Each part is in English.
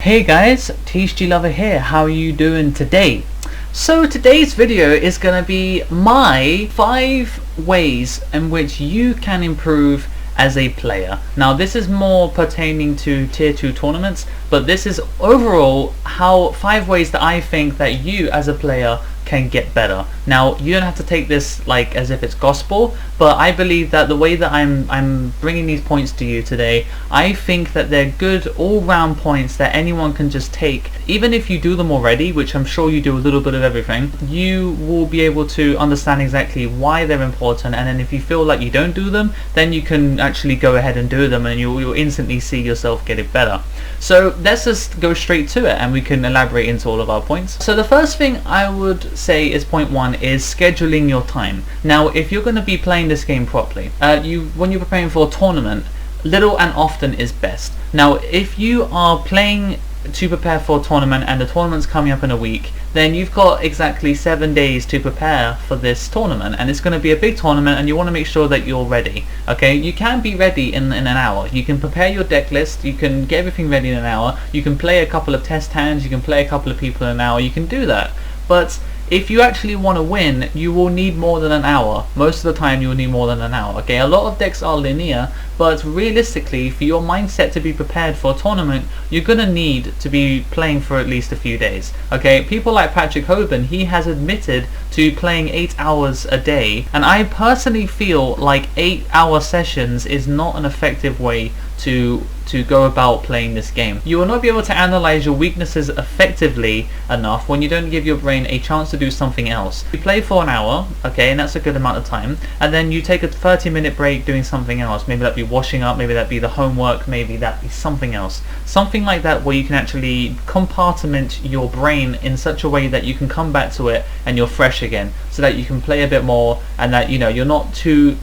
Hey guys, TCGLover here. How are you doing today? So today's video is going to be my 5 ways in which you can improve as a player. Now this is more pertaining to tier 2 tournaments, but this is overall how 5 ways that I think that you as a player can get better. Now you don't have to take this like as if it's gospel, but I believe that the way that I'm bringing these points to you today, I think that they're good all-round points that anyone can just take. Even if you do them already, which I'm sure you do a little bit of everything, you will be able to understand exactly why they're important, and then if you feel like you don't do them, then you can actually go ahead and do them, and you'll instantly see yourself get it better. So let's just go straight to it and we can elaborate into all of our points. So the first thing I would say is point 1 is scheduling your time. Now if you're going to be playing this game properly, when you're preparing for a tournament, little and often is best. Now if you are playing to prepare for a tournament and the tournament's coming up in a week, then you've got exactly 7 days to prepare for this tournament, and it's going to be a big tournament and you want to make sure that you're ready. Okay, you can be ready in an hour. You can prepare your deck list, you can get everything ready in an hour, you can play a couple of test hands, you can play a couple of people in an hour, you can do that. But if you actually want to win, you will need more than an hour. Most of the time you will need more than an hour. Okay, a lot of decks are linear, but realistically for your mindset to be prepared for a tournament, you're going to need to be playing for at least a few days. Okay, people like Patrick Hoban, he has admitted to playing 8 hours a day, and I personally feel like 8-hour sessions is not an effective way to go about playing this game. You will not be able to analyze your weaknesses effectively enough when you don't give your brain a chance to do something else. You play for an hour, okay, and that's a good amount of time, and then you take a 30-minute break doing something else. Maybe that be washing up, maybe that be the homework, maybe that be something else. Something like that where you can actually compartment your brain in such a way that you can come back to it and you're fresh again, so that you can play a bit more and that you're not too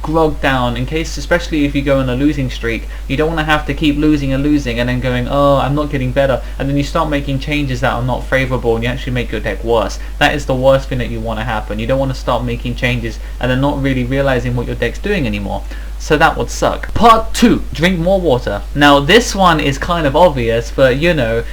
grogged down, in case, especially if you go on a losing streak, you don't want to have to keep losing and losing and then going, oh, I'm not getting better, and then you start making changes that are not favorable and you actually make your deck worse. That is the worst thing that you want to happen. You don't want to start making changes and then not really realizing what your deck's doing anymore. So that would suck. Part 2, drink more water. Now this one is kind of obvious, but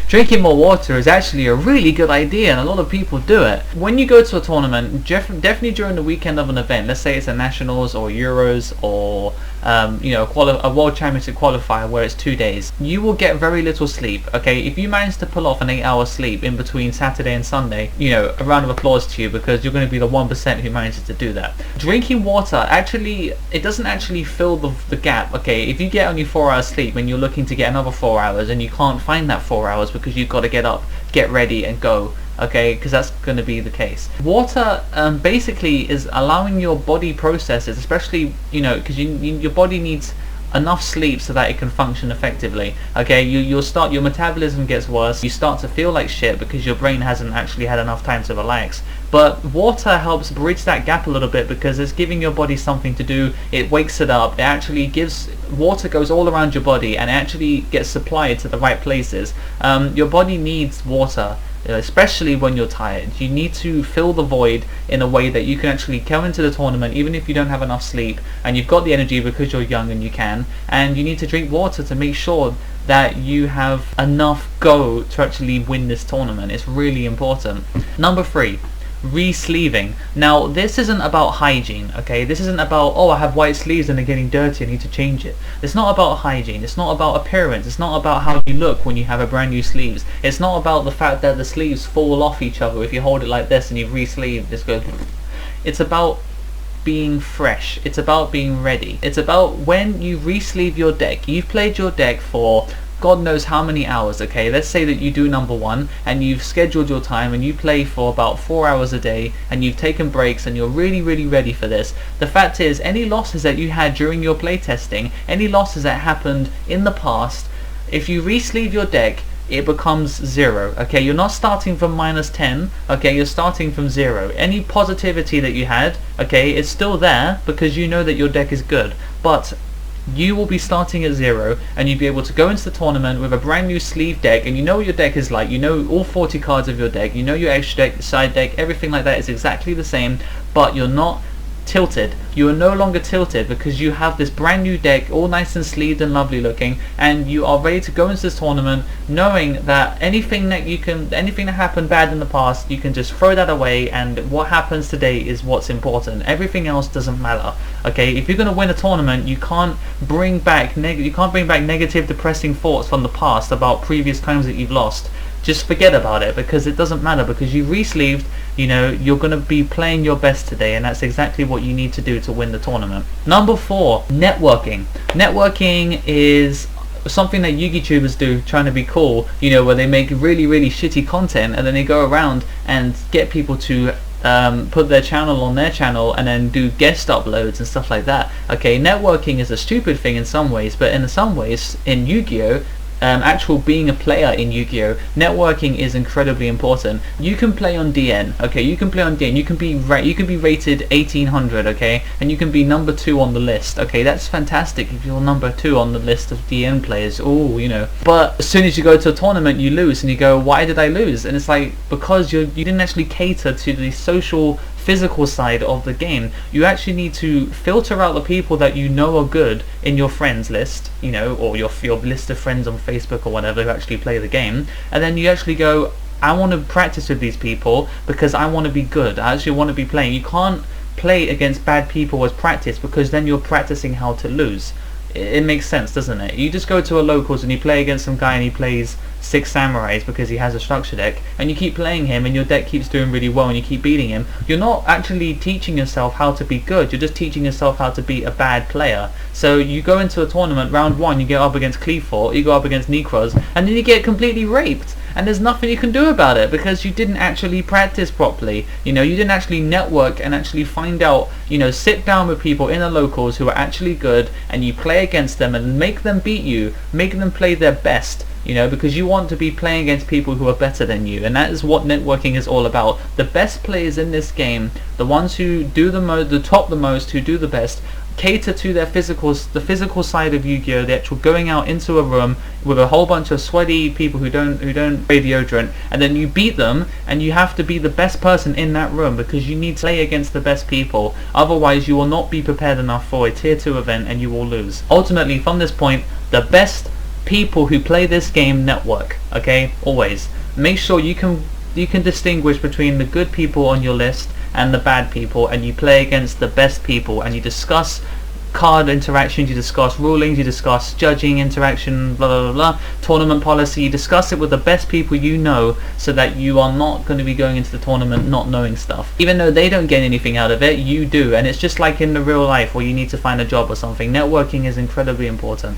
drinking more water is actually a really good idea and a lot of people do it. When you go to a tournament, definitely during the weekend of an event, let's say it's a Nationals or Euros or a World Championship qualifier where it's 2 days, you will get very little sleep. Okay, if you manage to pull off an 8-hour sleep in between Saturday and Sunday, a round of applause to you, because you're going to be the 1% who manages to do that. Drinking water, actually, it doesn't actually fill the gap. Okay, if you get only 4 hours sleep and you're looking to get another 4 hours and you can't find that 4 hours because you've got to get up, get ready and go, okay, because that's going to be the case. Water basically is allowing your body processes, especially because your body needs enough sleep so that it can function effectively. Okay, your metabolism gets worse, you start to feel like shit because your brain hasn't actually had enough time to relax. But water helps bridge that gap a little bit because it's giving your body something to do. It wakes it up. It actually water goes all around your body and it actually gets supplied to the right places. Your body needs water, especially when you're tired. You need to fill the void in a way that you can actually come into the tournament even if you don't have enough sleep and you've got the energy because you're young and you can, and you need to drink water to make sure that you have enough go to actually win this tournament. It's really important. Number 3, Resleeving. Now this isn't about hygiene, okay? This isn't about, oh, I have white sleeves and they're getting dirty, I need to change it. It's not about hygiene, it's not about appearance, it's not about how you look when you have a brand new sleeves. It's not about the fact that the sleeves fall off each other if you hold it like this and you re-sleeve, this goes. It's about being fresh, it's about being ready. It's about when you re-sleeve your deck, you've played your deck for God knows how many hours. Okay, let's say that you do number 1 and you've scheduled your time and you play for about 4 hours a day and you've taken breaks and you're really ready for this. The fact is, any losses that you had during your playtesting, any losses that happened in the past, if you re-sleeve your deck, it becomes 0. Okay, you're not starting from -10, okay, you're starting from 0. Any positivity that you had, okay, it's still there because you know that your deck is good, but you will be starting at 0 and you'll be able to go into the tournament with a brand new sleeve deck, and you know what your deck is like, you know all 40 cards of your deck, you know your extra deck, side deck, everything like that is exactly the same, but you're not tilted. You are no longer tilted because you have this brand new deck, all nice and sleeved and lovely looking, and you are ready to go into this tournament knowing that anything that happened bad in the past, you can just throw that away, and what happens today is what's important. Everything else doesn't matter. Okay, if you're going to win a tournament, you can't bring back negative, depressing thoughts from the past about previous times that you've lost. Just forget about it, because it doesn't matter, because you re-sleeved. You know, you're going to be playing your best today, and that's exactly what you need to do to win the tournament. Number 4, networking. Networking is something that YouTubers do, trying to be cool, you know, where they make really shitty content, and then they go around and get people to put their channel on their channel and then do guest uploads and stuff like that. Okay, networking is a stupid thing in some ways, but in some ways, in Yu-Gi-Oh! Actual being a player in Yu-Gi-Oh! Networking is incredibly important. You can play on DN, okay? You can play on DN. You can be rated 1800, okay? And you can be number 2 on the list, okay? That's fantastic if you're number 2 on the list of DN players. Oh, you know. But as soon as you go to a tournament, you lose, and you go, why did I lose? And it's like, because you didn't actually cater to the social, physical side of the game. You actually need to filter out the people that you know are good in your friends list, you know, or your list of friends on Facebook or whatever who actually play the game, and then you actually go, I want to practice with these people because I want to be good. I actually want to be playing. You can't play against bad people as practice, because then you're practicing how to lose. It makes sense, doesn't it? You just go to a locals and you play against some guy and he plays 6 samurais because he has a structure deck, and you keep playing him and your deck keeps doing really well and you keep beating him. You're not actually teaching yourself how to be good, you're just teaching yourself how to be a bad player. So you go into a tournament, round 1 you get up against Cleefort, you go up against Necros, and then you get completely raped. And there's nothing you can do about it, because you didn't actually practice properly. You know, you didn't actually network and actually find out, you know, sit down with people in the locals who are actually good, and you play against them and make them beat you, make them play their best, you know, because you want to be playing against people who are better than you. And that is what networking is all about. The best players in this game, the ones who do the most, who do the best, cater to their the physical side of Yu-Gi-Oh! The actual going out into a room with a whole bunch of sweaty people who don't spray deodorant, and then you beat them, and you have to be the best person in that room, because you need to play against the best people. Otherwise you will not be prepared enough for a tier 2 event and you will lose. Ultimately, from this point, the best people who play this game network, okay? Always make sure you can distinguish between the good people on your list and the bad people, and you play against the best people, and you discuss card interactions, you discuss rulings, you discuss judging interaction, blah blah blah, tournament policy. You discuss it with the best people you know, so that you are not going to be going into the tournament not knowing stuff. Even though they don't get anything out of it, you do. And it's just like in the real life where you need to find a job or something. Networking is incredibly important.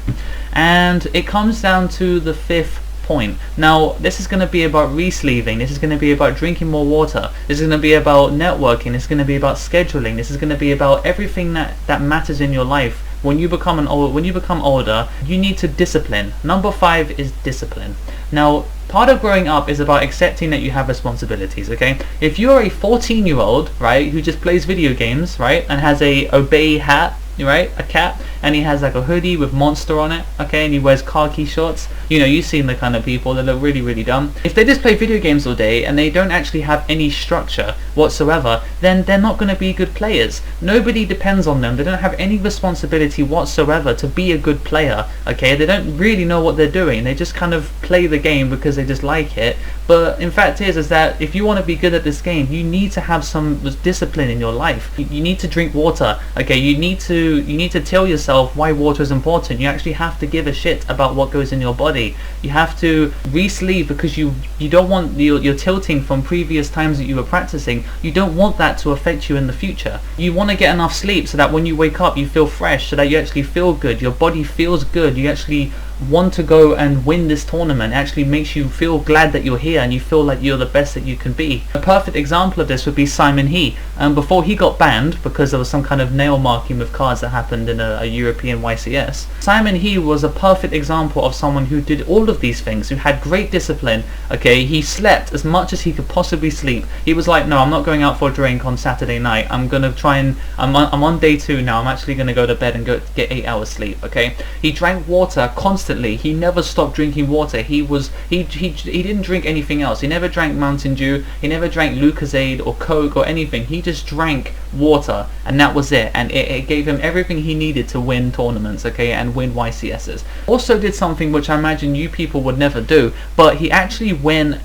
And it comes down to the 5th point. Now this is going to be about re-sleeving, this is going to be about drinking more water, this is going to be about networking, this is going to be about scheduling, this is going to be about everything that matters in your life. When you become older, you need to discipline. Number 5 is discipline. Now, part of growing up is about accepting that you have responsibilities, okay? If you're a 14-year-old, right, who just plays video games, right, and has a obey hat, right, a cap, and he has like a hoodie with Monster on it, okay, and he wears khaki shorts, you know, you've seen the kind of people that look really dumb. If they just play video games all day and they don't actually have any structure whatsoever, then they're not going to be good players. Nobody depends on them. They don't have any responsibility whatsoever to be a good player, okay? They don't really know what they're doing. They just kind of play the game because they just like it. But in fact is that if you want to be good at this game, you need to have some discipline in your life. You need to drink water, okay? You need to tell yourself why water is important. You actually have to give a shit about what goes in your body. You have to re-sleeve because you don't want your tilting from previous times that you were practicing. You don't want that to affect you in the future. You want to get enough sleep so that when you wake up you feel fresh, so that you actually feel good, your body feels good, you actually want to go and win this tournament. It actually makes you feel glad that you're here and you feel like you're the best that you can be. A perfect example of this would be Simon He. Before he got banned because there was some kind of nail marking with cards that happened in a European YCS, Simon He was a perfect example of someone who did all of these things, who had great discipline, okay? He slept as much as he could possibly sleep. He was like, no, I'm not going out for a drink on Saturday night. I'm going to try and, I'm on day 2 now, I'm actually going to go to bed and get 8 hours sleep, okay? He drank water constantly constantly. He never stopped drinking water. He didn't drink anything else. He never drank Mountain Dew. He never drank Lucozade or Coke or anything. He just drank water, and that was it. And it gave him everything he needed to win tournaments, okay, and win YCSs. Also did something which I imagine you people would never do, but he actually went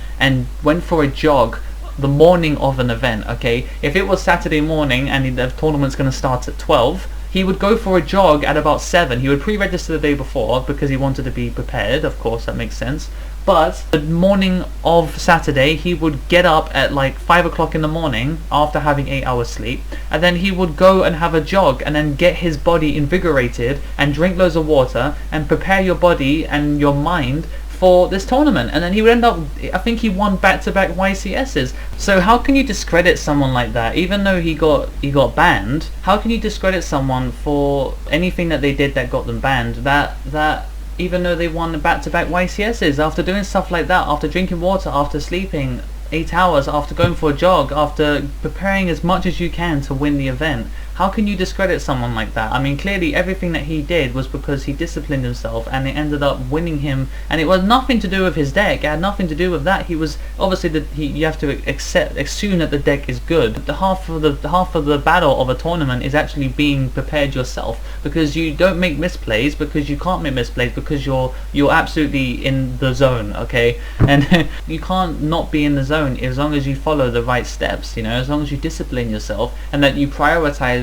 for a jog the morning of an event, okay? If it was Saturday morning and the tournament's going to start at 12, he would go for a jog at about 7. He would pre-register the day before because he wanted to be prepared, of course, that makes sense. But the morning of Saturday, he would get up at like 5 o'clock in the morning after having 8 hours sleep, and then he would go and have a jog and then get his body invigorated and drink loads of water and prepare your body and your mind for this tournament. And then he would end up, I think he won back-to-back YCSs. So how can you discredit someone like that? Even though he got banned, how can you discredit someone for anything that they did that got them banned? That even though they won back-to-back YCSs, after doing stuff like that, after drinking water, after sleeping 8 hours, after going for a jog, after preparing as much as you can to win the event, how can you discredit someone like that? I mean, clearly everything that he did was because he disciplined himself, and it ended up winning him, and it was nothing to do with his deck. It had nothing to do with that. He was obviously you have to assume that the deck is good. The half of the battle of a tournament is actually being prepared yourself, because you don't make misplays, because you can't make misplays, because you're absolutely in the zone, okay? And you can't not be in the zone as long as you follow the right steps, you know, as long as you discipline yourself and that you prioritize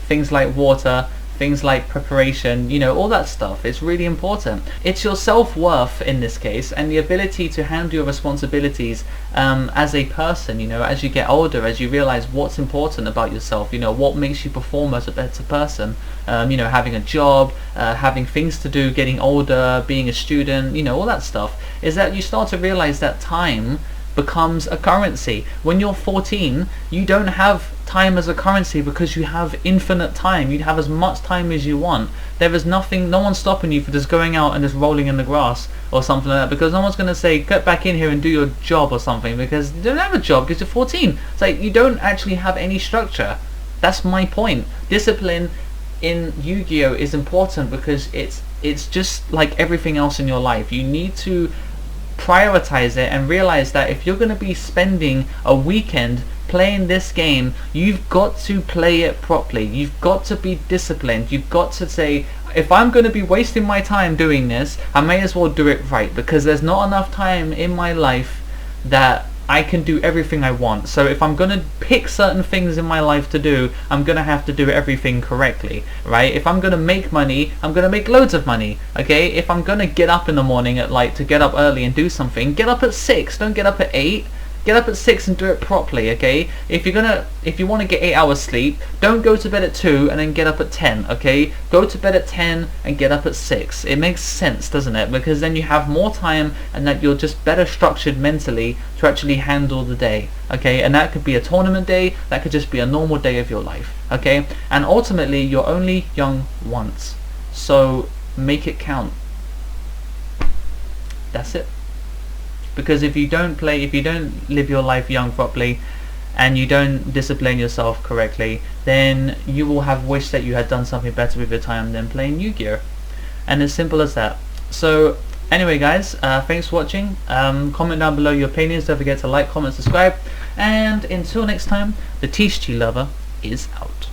things like water, things like preparation, you know, all that stuff. It's really important. It's your self-worth in this case, and the ability to handle your responsibilities as a person, you know, as you get older, as you realize what's important about yourself, you know, what makes you perform as a better person, you know, having a job, having things to do, getting older, being a student, you know, all that stuff, is that you start to realize that time becomes a currency. When you're 14, you don't have time as a currency because you have infinite time. You have as much time as you want. There is no one's stopping you for just going out and just rolling in the grass or something like that, because no one's going to say get back in here and do your job or something, because you don't have a job because you're 14. It's like you don't actually have any structure. That's my point. Discipline in Yu-Gi-Oh is important because it's just like everything else in your life. You need to prioritize it and realize that if you're going to be spending a weekend playing this game, you've got to play it properly. You've got to be disciplined. You've got to say, if I'm going to be wasting my time doing this, I may as well do it right, because there's not enough time in my life that I can do everything I want. So if I'm going to pick certain things in my life to do, I'm going to have to do everything correctly, right? If I'm going to make money, I'm going to make loads of money, okay? If I'm going to get up in the morning to get up early and do something, get up at 6, don't get up at 8. Get up at 6 and do it properly, okay? If you want to get 8 hours sleep, don't go to bed at 2 and then get up at 10, okay? Go to bed at 10 and get up at 6. It makes sense, doesn't it? Because then you have more time, and that you're just better structured mentally to actually handle the day, okay? And that could be a tournament day, that could just be a normal day of your life, okay? And ultimately, you're only young once, so make it count. That's it. Because if you don't live your life young properly, and you don't discipline yourself correctly, then you will have wished that you had done something better with your time than playing Yu-Gi-Oh! And as simple as that. So anyway guys, thanks for watching. Comment down below your opinions. Don't forget to like, comment, subscribe, and until next time, the TCG Lover is out.